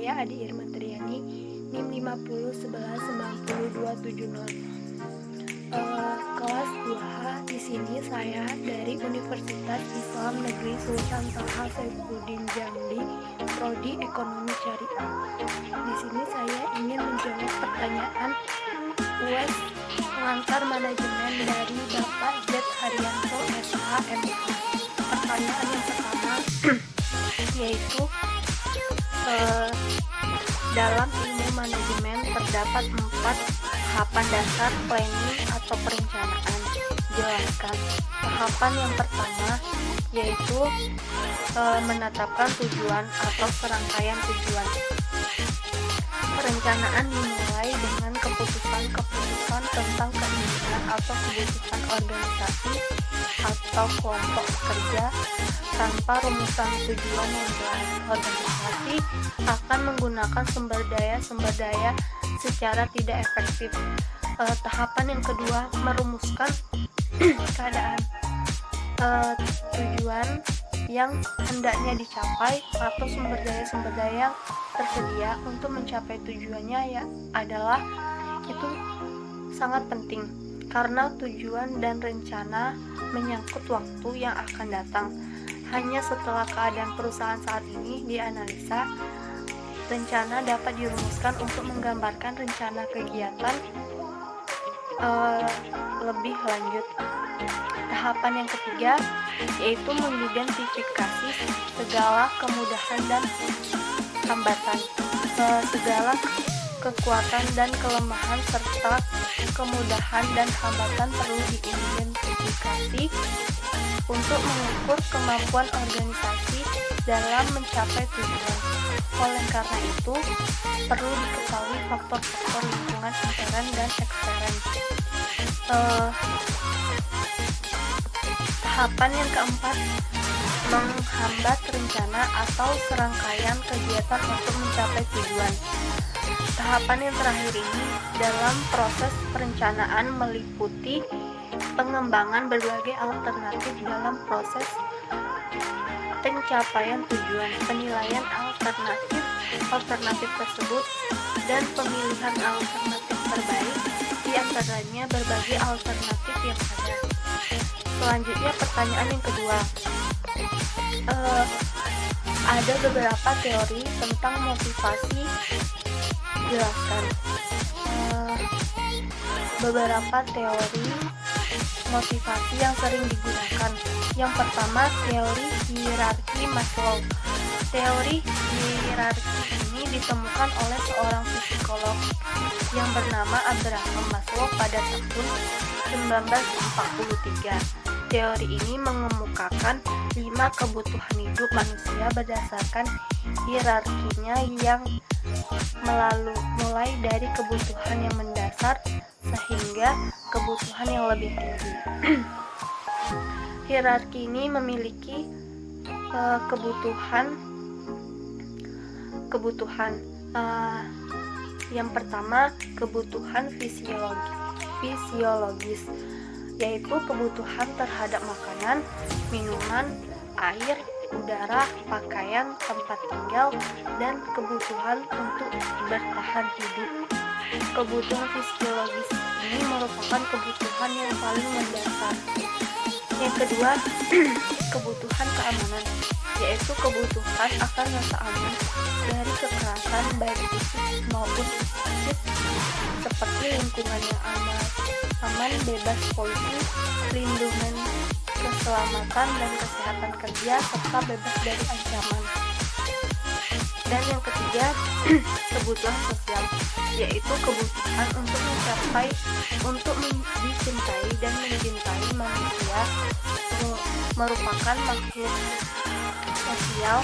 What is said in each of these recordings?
saya Adi Irma Triani, NIM 50119270. Kelas 2H. Di sini saya dari Universitas Islam Negeri Sultan Toha Saifuddin Jambi, Prodi Ekonomi Syariah. Di sini saya ingin menjawab pertanyaan UAS pengantar manajemen dari Bapak Z Haryanto SHMH. Pertanyaan yang pertama yaitu dalam ilmu manajemen terdapat 4 tahapan dasar planning atau perencanaan. Jelaskan. Tahapan yang pertama yaitu menetapkan tujuan atau serangkaian tujuan. Perencanaan dimulai dengan keputusan tentang keinginan atau kebutuhan organisasi atau kelompok kerja. Tanpa rumusan tujuan yang jelas, organisasi akan menggunakan sumber daya secara tidak efektif. Tahapan yang kedua, merumuskan keadaan tujuan yang hendaknya dicapai atau sumber daya tersedia untuk mencapai tujuannya adalah itu sangat penting karena tujuan dan rencana menyangkut waktu yang akan datang. Hanya setelah keadaan perusahaan saat ini dianalisa, rencana dapat dirumuskan untuk menggambarkan rencana kegiatan lebih lanjut. Tahapan yang ketiga yaitu mengidentifikasi segala kemudahan dan hambatan, segala kekuatan dan kelemahan serta kemudahan dan hambatan perlu diidentifikasi untuk mengukur kemampuan organisasi dalam mencapai tujuan. Oleh karena itu, perlu diketahui faktor-faktor lingkungan intern dan ekstern. Tahapan yang keempat, menghambat rencana atau serangkaian kegiatan untuk mencapai tujuan. Tahapan yang terakhir ini dalam proses perencanaan meliputi pengembangan berbagai alternatif dalam proses pencapaian tujuan, penilaian alternatif tersebut, dan pemilihan alternatif terbaik, di antaranya berbagai alternatif yang ada. Selanjutnya pertanyaan yang kedua, ada beberapa teori tentang motivasi. Jelaskan. Beberapa teori motivasi yang sering digunakan. Yang pertama, teori hierarki Maslow. Teori hierarki ini ditemukan oleh seorang psikolog yang bernama Abraham Maslow pada tahun 1943. Teori ini mengemukakan 5 kebutuhan hidup manusia berdasarkan hierarkinya yang mulai dari kebutuhan yang mendasar sehingga kebutuhan yang lebih tinggi. Hierarki ini memiliki kebutuhan. Yang pertama, kebutuhan fisiologis, yaitu kebutuhan terhadap makanan, minuman, air, udara, pakaian, tempat tinggal, dan kebutuhan untuk bertahan hidup. Kebutuhan fisiologis ini merupakan kebutuhan yang paling mendasar. Yang kedua, kebutuhan keamanan, yaitu kebutuhan akan rasa aman dari kekerasan baik fisik maupun psikis, seperti lingkungan yang aman, bebas polusi, perlindungan keselamatan dan kesehatan kerja, serta bebas dari ancaman. Dan yang ketiga, kebutuhan sosial, yaitu kebutuhan untuk dicintai dan mencintai. Manusia merupakan makhluk sosial.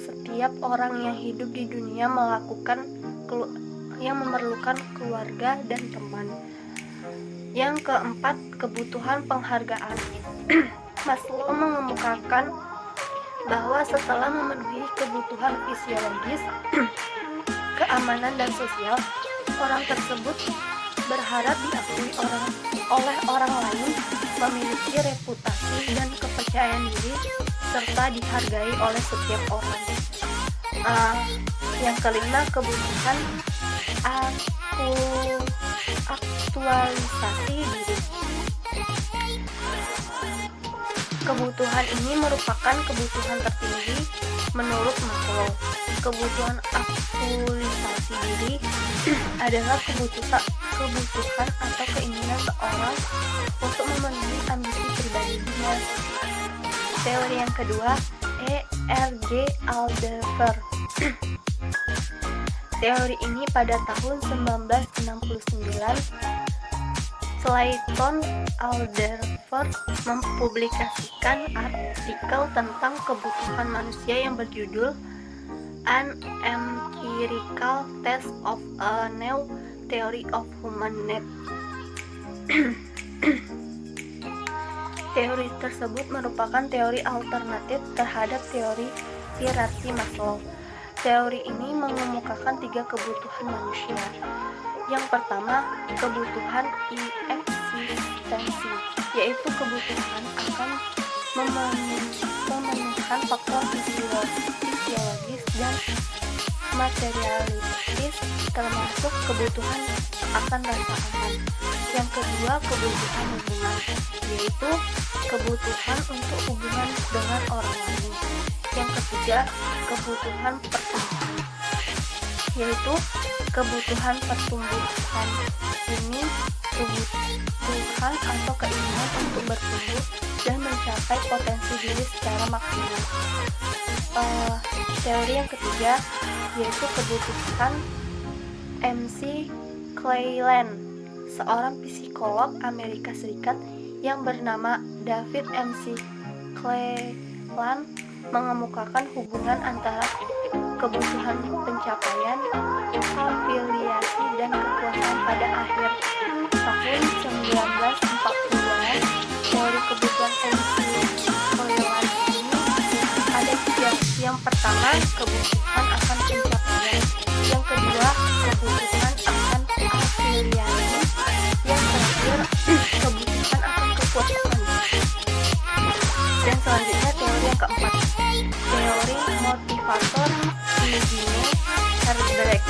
Setiap orang yang hidup di dunia memerlukan keluarga dan teman. Yang keempat, kebutuhan penghargaan. Maslow mengemukakan bahwa setelah memenuhi kebutuhan fisiologis, keamanan dan sosial, orang tersebut berharap diakui oleh orang lain, memiliki reputasi dan kepercayaan diri, serta dihargai oleh setiap orang. Yang kelima, kebutuhan aktualisasi diri. Kebutuhan ini merupakan kebutuhan tertinggi menurut Maslow. Kebutuhan aktualisasi diri adalah kebutuhan atau keinginan seorang untuk memenuhi ambisi pribadinya. Teori yang kedua, E.R.G. Alderfer. Teori ini pada tahun 1969 Slayton Alderfer mempublikasikan artikel tentang kebutuhan manusia yang berjudul An Empirical Test of a New Theory of Human Needs. Teori tersebut merupakan teori alternatif terhadap teori hierarki Maslow. Teori ini mengemukakan 3 kebutuhan manusia. Yang pertama, kebutuhan eksistensi, yaitu kebutuhan akan memenuhkan faktor fisiologis dan materialistis, termasuk kebutuhan akan rasa aman. Yang kedua, kebutuhan hubungan, yaitu kebutuhan untuk hubungan dengan orang lain. Yang ketiga, kebutuhan pertumbuhan, yaitu kebutuhan pertumbuhan. Ini kebutuhan atau keinginan untuk bertumbuh dan mencapai potensi diri secara maksimal. Teori yang ketiga yaitu kebutuhan MC Cleland, seorang psikolog Amerika Serikat yang bernama David MC Cleland mengemukakan hubungan antara kebutuhan pencapaian, afiliasi, dan kepuasan. Pada akhir tahun 1940-an, teori kebutuhan MC Cleland ini ada 3. Yang pertama, kebutuhan akan pencapaian. Yang kedua, kebutuhan akan afiliasi. Yang terakhir, kebutuhan akan kepuasan. Dan selanjutnya teori yang keempat, teori motivator Eugene Herberg.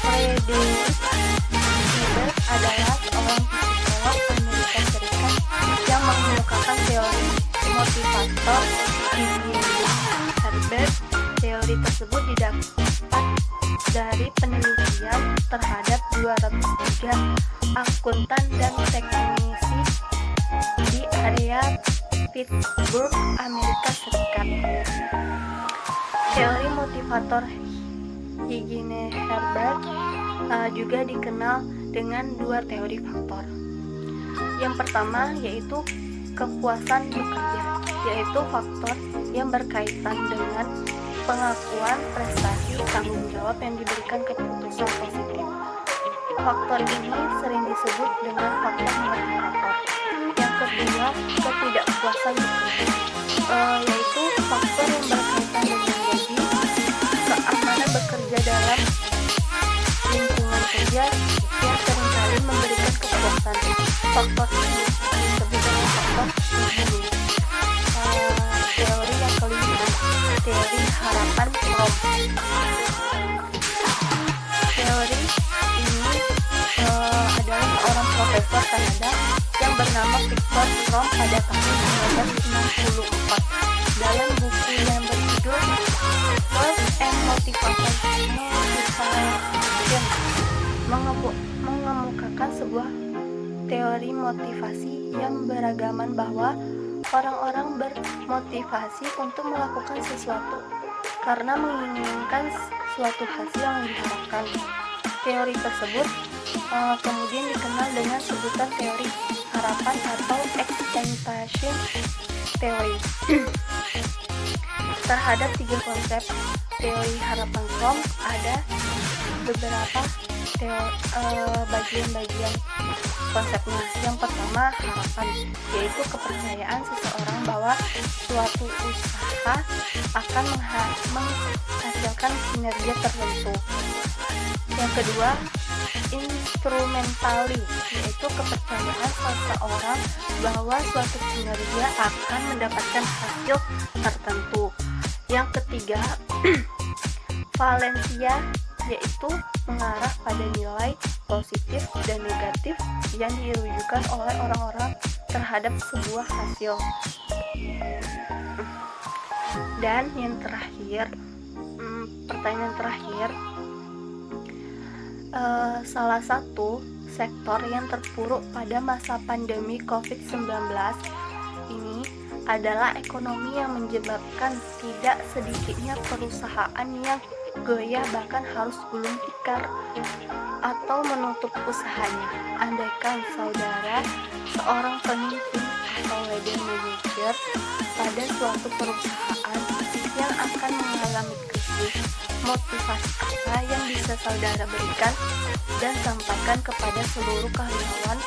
Frederick Herberg adalah seorang psikolog Amerika Serikat yang mengemukakan teori motivator Eugene Herberg. Teori tersebut didapat dari penelitian terhadap 203 akuntan dan teknisi di area Pittsburgh, Amerika Serikat. Teori motivator Eugene Herberg juga dikenal dengan 2 teori faktor. Yang pertama yaitu kepuasan bekerja, yaitu faktor yang berkaitan dengan pengakuan prestasi tanggung jawab yang diberikan keputusan positif. Faktor ini sering disebut dengan faktor motivator. Yang kedua, ketidakpuasan bekerja, yaitu faktor yang berkaitan dengan gaji, keamanan bekerja dalam lingkungan kerja yang seringkali memberikan kepuasan. Faktor ini disebut dengan faktor hubungan. Teori yang kelima, teori harapan Fromm. Teori ini adalah seorang profesor Kanada yang bernama Victor Fromm pada tahun 1964 dalam buku yang berjudul Work and Motivation mengemukakan sebuah teori motivasi yang beragaman bahwa orang-orang bermotivasi untuk melakukan sesuatu karena menginginkan suatu hasil yang diharapkan. Teori tersebut kemudian dikenal dengan sebutan teori harapan atau expectation theory. Terhadap 3 konsep teori harapan Fromm ada beberapa bagian-bagian konsepnya. Yang pertama, harapan, yaitu kepercayaan seseorang bahwa suatu usaha akan menghasilkan kinerja tertentu. Yang kedua, instrumentali, yaitu kepercayaan seseorang bahwa suatu kinerja akan mendapatkan hasil tertentu. Yang ketiga, valensia, yaitu mengarah pada nilai positif dan negatif yang dirujukan oleh orang-orang terhadap sebuah hasil. Dan yang terakhir, pertanyaan terakhir, salah satu sektor yang terpuruk pada masa pandemi COVID-19 ini adalah ekonomi, yang menyebabkan tidak sedikitnya perusahaan yang goyah, bahkan harus gulung tikar atau menutup usahanya. Andaikan saudara seorang pemimpin atau leader manager pada suatu perusahaan yang akan mengalami krisis, motivasi apa yang bisa saudara berikan dan sampaikan kepada seluruh karyawan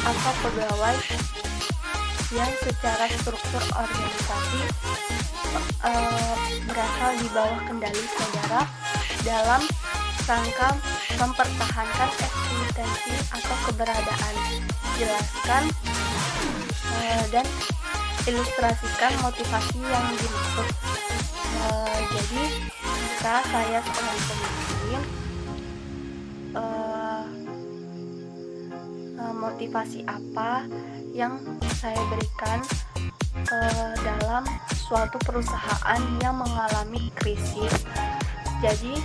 atau pegawai yang secara struktur organisasi berasal di bawah kendali saudara dalam rangka mempertahankan eksistensi atau keberadaan. Jelaskan dan ilustrasikan motivasi yang dimaksud. Jadi jika saya seorang pemimpin, motivasi apa yang saya berikan dalam suatu perusahaan yang mengalami krisis. Jadi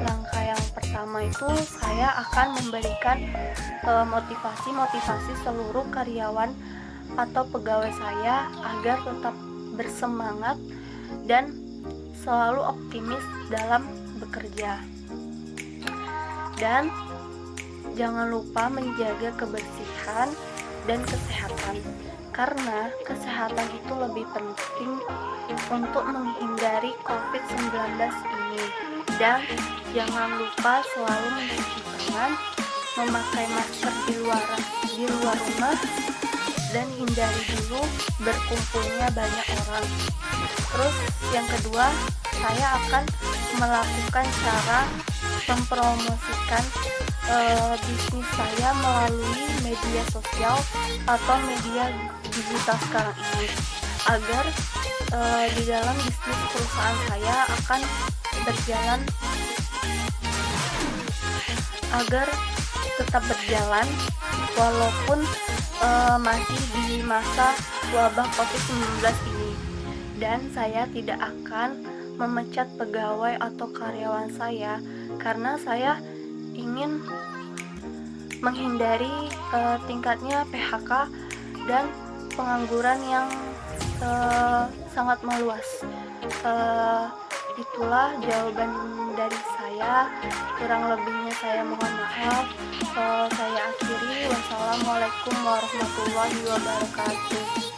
langkah yang pertama itu saya akan memberikan motivasi seluruh karyawan atau pegawai saya agar tetap bersemangat dan selalu optimis dalam bekerja. Dan jangan lupa menjaga kebersihan dan kesehatan, karena kesehatan itu lebih penting untuk menghindari COVID-19 ini. Dan jangan lupa selalu mencuci tangan, memakai masker di luar rumah, dan hindari dulu berkumpulnya banyak orang. Terus yang kedua, saya akan melakukan cara mempromosikan bisnis saya melalui media sosial atau media digital sekarang ini, agar di dalam bisnis perusahaan saya akan berjalan, agar tetap berjalan walaupun masih di masa wabah COVID-19 ini. Dan saya tidak akan memecat pegawai atau karyawan saya, karena saya ingin menghindari tingkatnya PHK dan pengangguran yang sangat meluas. Itulah jawaban dari saya. Kurang lebihnya saya mohon maaf. Saya akhiri. Wassalamualaikum warahmatullahi wabarakatuh.